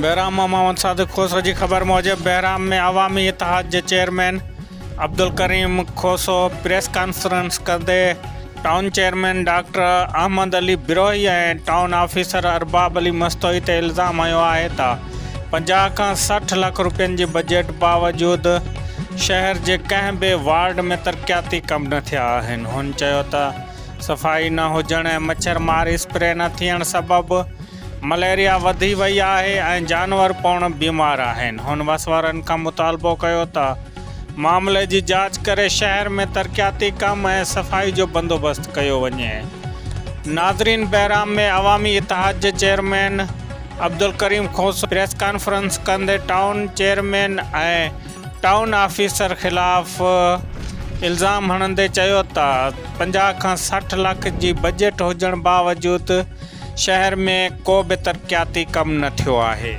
बहराम मोहम्मद सादिक खोसो की खबर मूजिब बहराम में अवामी इत्तेहाद के chairman Abdul Karim Khoso press conference कंदे town chairman doctor Ahmed Ali Birohi और टाउन ऑफिसर अरबाब अली मस्तोई ते इल्ज़ाम आयो है त 50 खां 60 लाख रुपयनि जी बजट बावजूद शहर के कंहिं बि वार्ड में तरक्याती कम न थिया आहिनि। हुन चयो त सफ़ाई न हुजण ऐं मच्छरमारी स्प्रे न थियण सबबि मलेरिया वधी वई आहे ऐं जानवर पाण बीमार आहिनि। हुन वसवारनि खां मुतालबो कयो त मामले की जांच करे शहर में तरक्याती कम ऐं सफ़ाई जो बंदोबस्त कयो वञे। नाज़रीन, बहराम में अवामी इत्तेहाद के chairman Abdul Karim Khoso press conference कंदे टाउन चेयरमैन ऐं टाउन ऑफिसर खिलाफ़ इल्ज़ाम हणंदे चयो त 50 खां 60 लाख की बजट हुजण बावजूद शहर में को भी तरक्याती कम न थियो आहे।